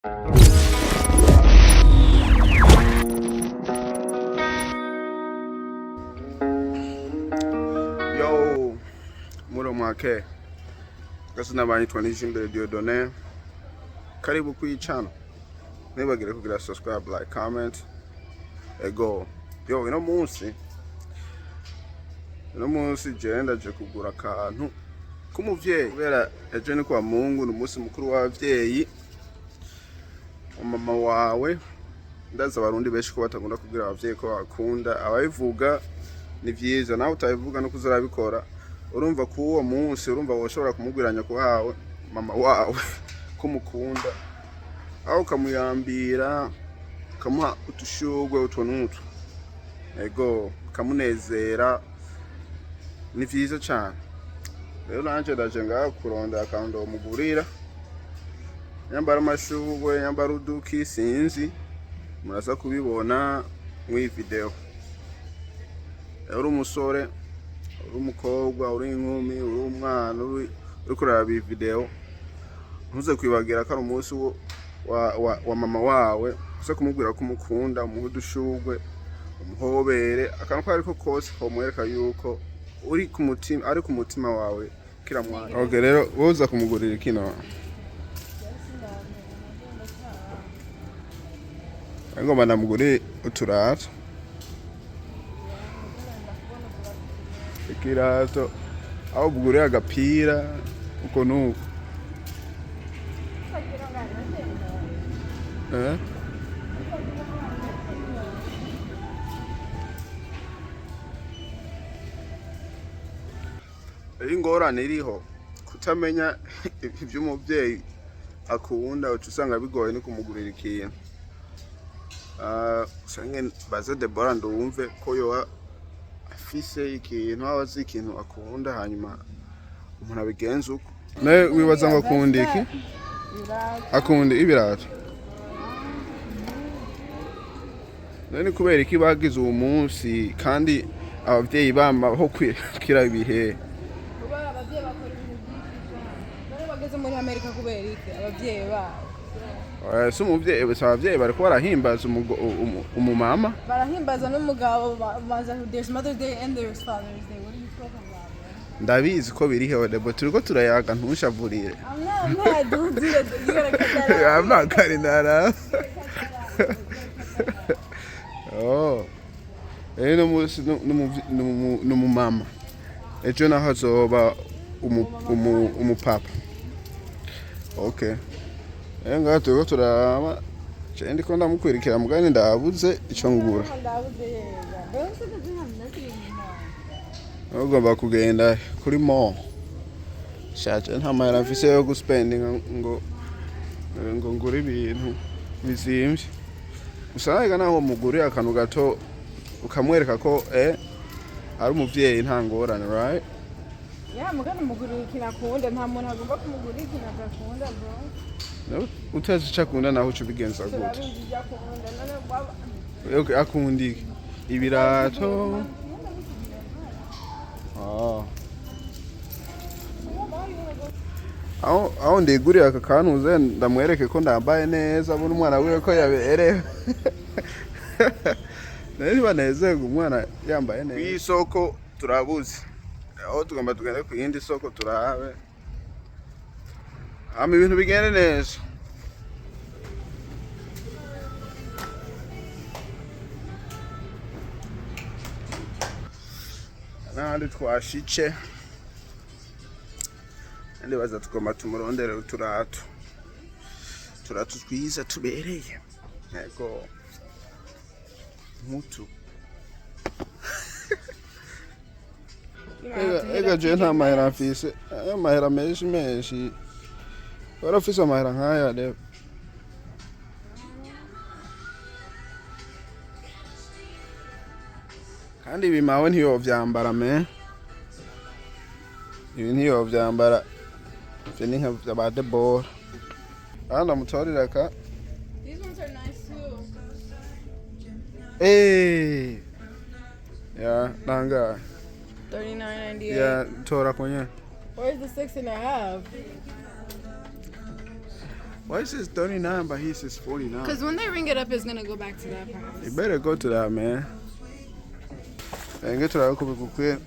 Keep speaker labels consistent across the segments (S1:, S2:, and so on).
S1: Yo, muro mwake. Gasina banyitwa n'ijimbe Tujane. Karibu ku channel. Ntibagire kugira subscribe, like, comment, go. Yo, ino munsi genda je kugura akantu k'umuvyeyi kubera ejo ni kwa Mungu, ni umunsi mukuru w'abavyeyi. Mama wawe ndaza abarundi benshi ko batagunda kugira abavyeyi ko bakunda ababivuga ni vyiza, nawe utabivuga no kuzarabikora. Urumva ko uwo munsi urumva woshobora kumugwiranya ko hawe mama wawe kumukunda, aho kamuyambira kamuha utushugwe utuntu ego kamunezera, ni vyiza cyane. Rero nanje ndaje ngaho kurondera akantu mugurira, nyambara amashugwe, nyambara uduki, sinzi muraza kubibona mu video. Uri umusore, uri umukobwa, uri inkumi, uri umwana, uri kuraba iyi video, ntuze kwibagira ko ari umunsi wa mama wawe, uze kumubwira ko umukunda, umuhe udushugwe, umuhobere, akantu ko ariko kose komwereka yuko uri ku mutima, ari ku mutima wawe kira mwana. Okay, rero woza kumugurira kino ngoma namugurire uturato, ikirato, aho bugurira agapira uko nuko. Ingorane iriho kutamenya ibyo umuvyeyi akunda, ucusanga bigoye ni kumugurira ikintu. Sange baze Deborah ndumve ko yo afise ikintu, abazi ikintu akunda, hanyuma umuntu abigenza uko. Nawe wibaza ngo akunda iki? Akunda ibirato. Nani kubera iki bagize uwo munsi kandi abavyeyi bamba ho kwikira ibihe?
S2: Abavyeyi bakora ibintu byinshi. Bageze muri Amerika kubera iki abavyeyi babo?
S1: So umuvyeyi abavyeyi bariko barahimbaza umumama,
S2: barahimbaza n'umugabo, baza there's Mother's Day and there's Father's Day. What are you talking about?
S1: Ndabizi ko biri hewe Debo, turiko turayaga ntushavurire.
S2: I'm not doing that. You gotta cut that out.
S1: I'm not cutting that out. Oh. Eno musi n'umumama. Ejo naho azoba umupapa. Okay. Enga turiko turaba cendi ko ndamukwirikira mugani ndabuze ico ngura. Ugomba kugenda kuri mall. Shaje nta mahera mfise yo guspendinga ngo ngure ibintu bizimvye. Usanga naho mugurira akantu gato ukamwereka ko ari umuvyeyi nta ngorane, right?
S2: Yeah, mugana mugurira ikintu akunda, nta muntu agomba kumugurira ikintu akunda, bro.
S1: No, utazi chakunda naho cyo bigenza gute. Okay, akundi ibirato. Aho ndiguriye aka kantu uze ndamwereke ko ndambaye neza, abona umwana wiwe ko yaberewe. Nari banezerwa umwana yambaye neza. Kwisoko turabuze. Aho tugomba tugende ku yindi soko turabe. Ibintu bigende neza. Nahandi twashice. Andi baza tugomba tumurondere uturato. Turato twiza tubereye. Yego. Mutu. Ega je nta mahera mfise. Amahera menshi. Warafise amahera nkaya rero. Kandi ibi mawe ntiyovyambara me. Ibi ntiyovyambara. Vye ni nka ba Deborah. Ndamutorera ka.
S2: These ones are nice too.
S1: Yeah, nanga.
S2: $39.98.
S1: Yeah, tora kwenye.
S2: Where's the 6.5?
S1: Why is this 39 but he says 49?
S2: Because when they ring it up, it's going to go back to that price.
S1: You better go to that, man. Get to that kubikukwe.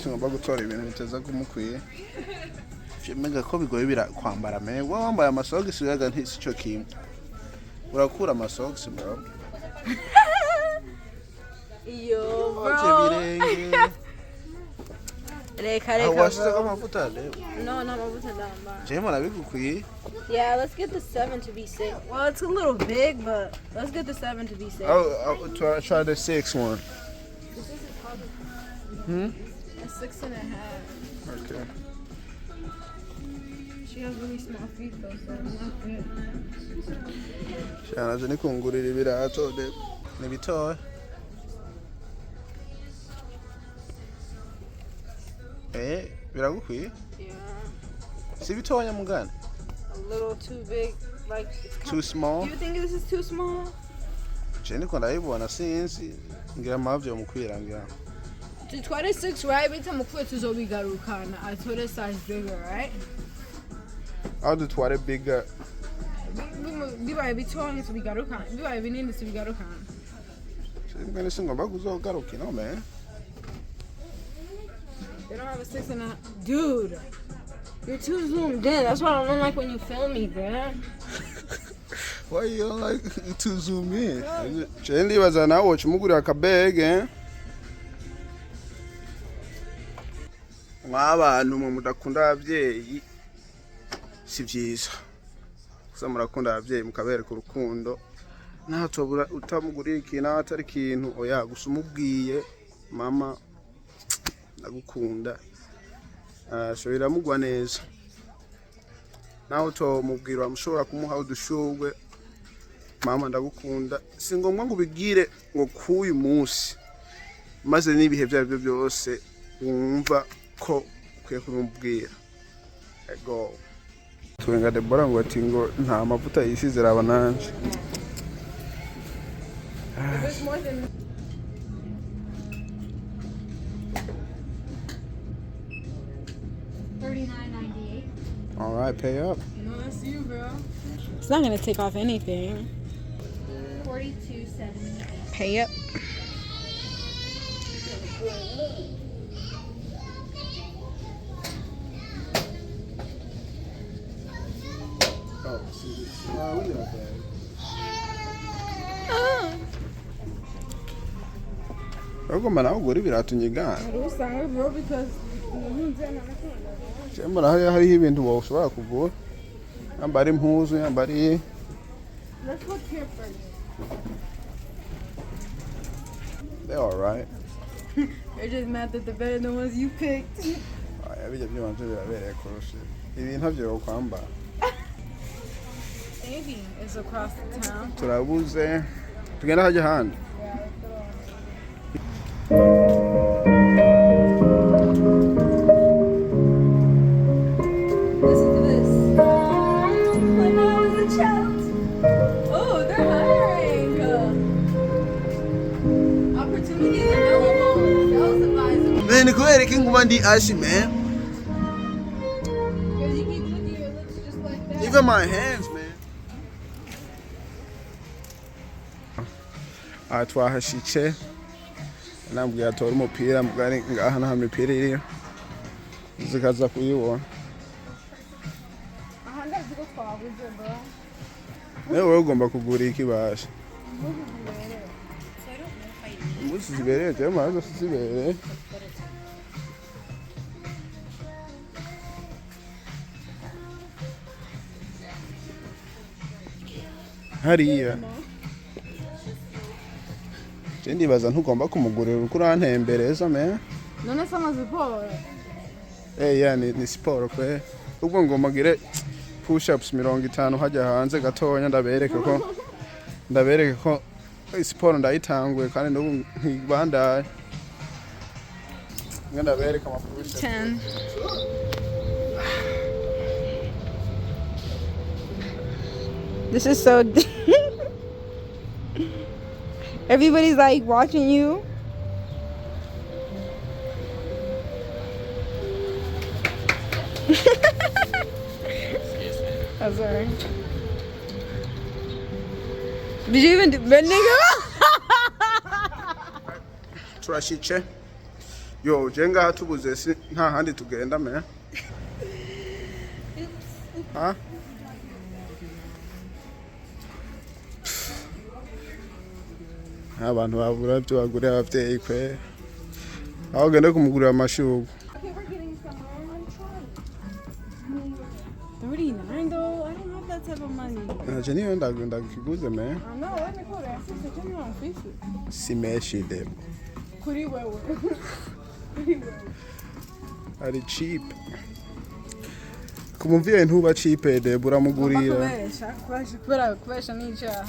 S1: Singomba gutora ibintu biteza kumukwiye. Mega ko bigoye birakwambara me. Wambaye amasogisi yaga ntisico kimwe. Urakura amasogisi bro.
S2: Yo, bro.
S1: Birenge.
S2: Reka,
S1: washize ko amavuta leo.
S2: No, not amavuta ndamba.
S1: Jema nabigukwiye.
S2: Yeah, let's get the 7 to be safe. Well, it's a little big, but let's get the 7 to be safe.
S1: I'll try the 6 one.
S2: This is probably
S1: Hmm?
S2: a 6.5.
S1: Okay.
S2: She has really small feet though, so it's not good.
S1: Shana je nikungurira ibirato de nibitoya. Biragukwiye?
S2: Yeah.
S1: Si bitoya mugana?
S2: A little too big, like it's
S1: Too small?
S2: Do you think this is too small?
S1: Je niko ndayibona sinzi ngira mavyo mukwira ngira.
S2: To 26, right? Bita mukwe tuzobigarukana. I told her size bigger, right?
S1: I'll do tware bigger.
S2: Bibaye bitonya tubigarukana. Bibaye binini tubigarukana.
S1: Ngene singomba kuzogaruka no man.
S2: They don't have a 6.5. Dude, you're too zoomed in. That's why I don't like when you film me, bruh.
S1: Why you don't like to zoom in? Je ndibaza nawe ucumugurira akabege eh? Mwabantu mwe mudakunda abavyeyi si vyiza. Gusa murakunda abavyeyi mukabereka urukundo. Naho tobura utamugurira ikintu atari ikintu oya gusa umubwiye mama ndagukunda. So biramugwa neza. Naho tomubwira mushobora kumuha udushurwe. Mama ndagukunda. Si ngombwa ngo ubigire ngo kuyu munsi. Maze nibihe byabyo byose wumva ko ukwiye kumubwira. Ego. Twenga Debora ngo ati ngo nta mavuta yisize raba nanje.
S2: There's more than
S3: $39.98.
S1: All right, pay up.
S2: No, that's you, bro. It's not gonna take off anything.
S3: $42.78.
S2: Pay up.
S1: Oh, see. Wow, we got that. Ugomba nawe ugura ibirato nyigana.
S2: Usanga bro because
S1: Cyembona hariho ibintu wowe ushobora kugura. Yambara impuzu, yambariye.
S2: let's look here first.
S1: They're all right.
S2: They're just mad that they're better than the ones you picked.
S1: Abijya by'abantu birabereye kurusha. Ibintu byo kwambara.
S2: Maybe it's across the town.
S1: Turabuze. Tugenda hajya handi.
S2: Listen to this. When I was a child. Oh, they're hiring. Opportunities available. Sales advisor.
S1: Man, kubera ko nguma ndi ashi man.
S2: Because you keep looking at your lips just like that.
S1: Even my hands, man. Twahashitse. Nambwiye atora umupira mugari ngaha nta mipira iriyo. Zikaza kuyibona.
S2: Aha ndazi ko twabuze bro.
S1: Nawe ugomba kugura ikibasha. Muzi zibereye cyangwa hazo zibereye. Hariya. Ndibaza ntugomba kumugurira uko urantembereza me.
S2: None sama siporo.
S1: Yani ni siporo kwe. Ubwo ngomba gire push ups 50 hajya hanze gatonya ndabereke ko siporo ndayitanguye kandi n'ubu nkibandaye. Ndabereke ama push ups.
S2: 10. This is so deep. Everybody's like watching you. I'm sorry. Did you even do nigga?
S1: Turashice. Yo, jenga tubuze si nta handi tugenda me. Ha? Abantu babura byo bagurira abavyeyi kwe. Aho genda kumugurira amashurwe.
S2: Okay, we're getting somewhere. I'm trying. $39 though? I don't have that type of money.
S1: Naje niyo ndakiguze me.
S2: I know, let me go there. Sisi, tell me on Facebook.
S1: Simeshide.
S2: Kuri wewe.
S1: Ari cheap. Kumuvye ntuba cheap de buramugurira.
S2: Kubesha n'icyaha.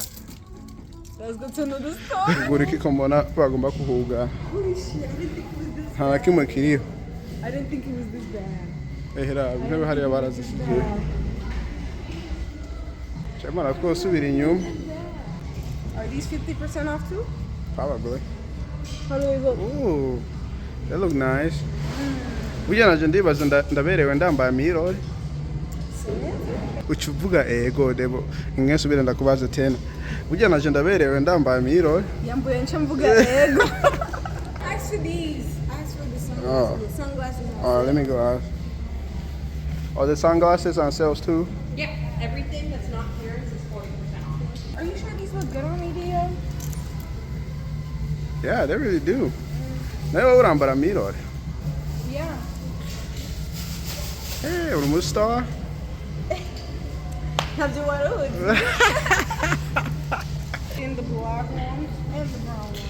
S2: Let's go to another store.
S1: Ugura iki ko mbona bagomba kuhuga.
S2: Holy shit, I didn't think it was this
S1: Nta kimwe kiriho.
S2: I didn't think it was this bad.
S1: Ehera intebe hariya barazisize. Chamara twosubira inyuma.
S2: Are these 50% off too?
S1: Probably.
S2: How do we look?
S1: Ooh. They look nice. Burya naje ndibaza ndaberewe ndambaye mirror. Ucuvuga ego debo ngesubira ndakubaza tena. Burya naje ndaberewe ndambaye mirror.
S2: Yambuye nce mvuga ego. Ask for these. Ask for the sunglasses.
S1: Oh.
S2: The sunglasses.
S1: Let me go ask. Are the sunglasses on sales too?
S3: Yeah, everything that's not clearance is 40% off.
S2: Are you sure these look good on me, Dio?
S1: Yeah, they really do. Nawe urambara mirror.
S2: Yeah.
S1: Hey, uri mu star?
S2: Ntabyo wari uzi. In the black ones and the brown ones.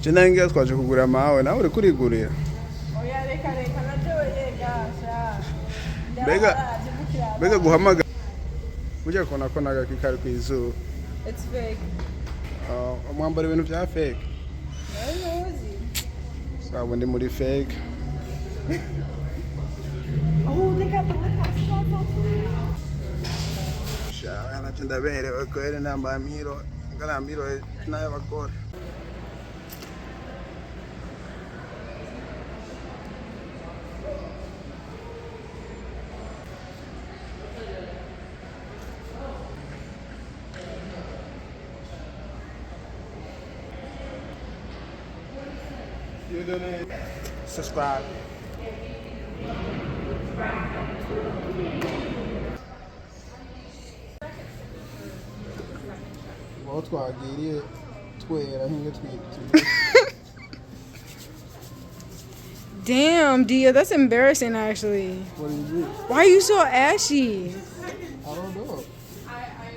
S1: Je nange twaje kugura mawe nawe uri kurigurira.
S2: Oya reka naryoye gasha.
S1: Mbega guhamaga. Burya kona konaga kikari kwizuba.
S2: It's fake.
S1: Mwambara ibintu bya fake.
S2: I know it.
S1: Sawa ndi muri fake.
S2: Oh, they got the glasses on too.
S1: Shawe naje ndaberewe kwere namba mirror. Ngala mirror nayo bakora. You donate. Subscribe. Aho twagiriye twera nk'inge twitwa.
S2: Damn, Dia, that's embarrassing actually.
S1: What do you do?
S2: Why are you so ashy?
S1: I don't know.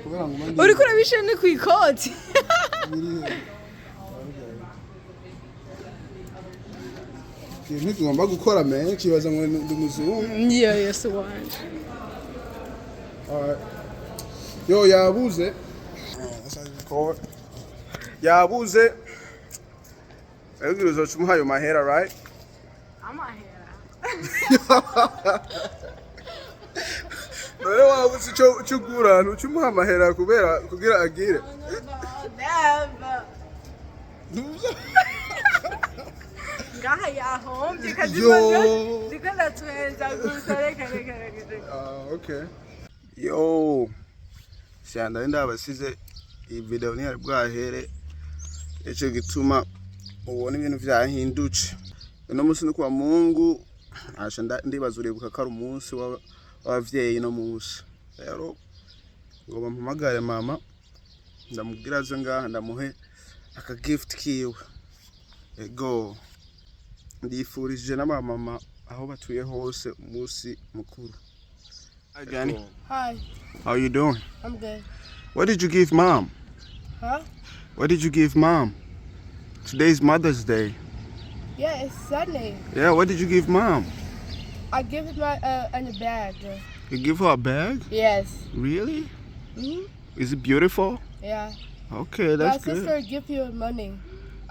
S1: Kubera ngo mandi.
S2: Uriko urabishira no kwikoti.
S1: Ikintu tugomba gukora me kibaza ngo ndi muzungu.
S2: Yeah, yes, to watch.
S1: Alright. Yo, yabuze. That's how you record. Yabuze. Egiruzo chumuhayo mahera, right?
S2: I'm out here.
S1: None wabuze cyo gura ntuchumuha amahera kubera kugira agire.
S2: Ngaha yahombye
S1: Yo.
S2: zikanda tuenza gusareka.
S1: Okay. Yo. Shanda ndabasize iyi video ni ari bwahere. Eco gituma ubona ibintu vyahindutse. Uno musi ni kwa Mungu. Asha ndibaza uribuka ko ari umunsi w'abavyeyi no musi. Rero ngo bampamagare mama ndamubwira zo ngaha ndamuhe aka gift kiwe. Ego. Ndifurije na mama aho batuye hose umunsi mukuru. Hi Johnny.
S2: Hi,
S1: How you doing?
S2: I'm good.
S1: What did you give mom?
S2: Huh?
S1: What did you give mom? Today's Mother's Day.
S2: Yeah, it's Sunday.
S1: Yeah, what did you give mom?
S2: I give it my in a bag.
S1: You give her a bag?
S2: Yes.
S1: Really?
S2: Mhm.
S1: Is it beautiful?
S2: Yeah.
S1: Okay, that's
S2: my
S1: good.
S2: sister give you money.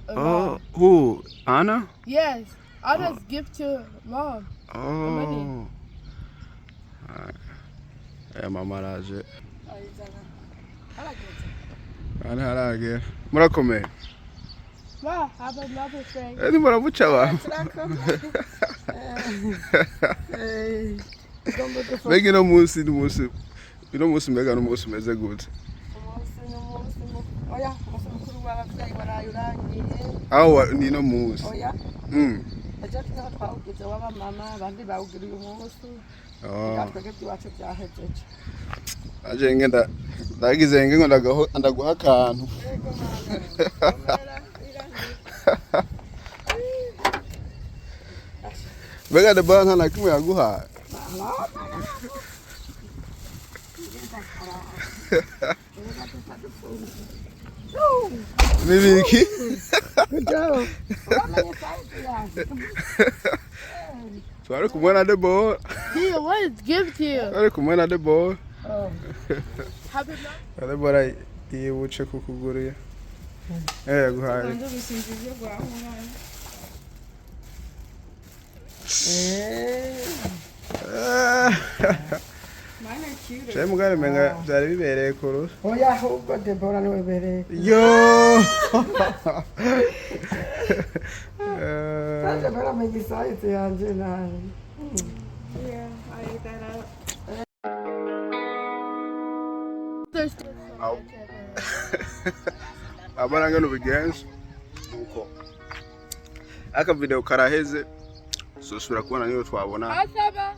S1: Oh, who? Anna?
S2: Yes. Anna's gift to mom.
S1: Oh. Alright. Yeah, mama raje.
S2: I like it.
S1: Ana harage. Murakomeye.
S2: Wow, have another friend.
S1: Edi muramuca ba. Mbega ino munsi mbega no munsi meze gute.
S2: Oh yeah.
S4: w'abavyeyi warayurangiye.
S1: Aho ni no muzi.
S4: Oya. Ejo tunaho twawugize w'abamama abandi bawugiriye umunsi. Twebwe iwacu byahejeje.
S1: Aje ngenda ndagize ngo ndaguha akantu. Mbega de bana na kimwe yaguha. Nibiki? Twari kumwe de bo.
S2: Dear, what is gift here?
S1: Twari kumwe de bo.
S2: Happy birthday.
S1: Ale bora yibuce kukuguriye. Yaguhaye.
S2: Nzo bisinzije gwaho mwana. Mine are cute.
S1: Chay mugare menga byari bibereye kuru.
S4: Oya ahubwo Deborah niwe bereye.
S1: Yo.
S4: Deborah amenye size yanje nawe.
S2: Yeah, I ate that up.
S1: Abaranga nubigenza nuko aka video karaheze sosura kubona niyo twabona
S2: Asaba.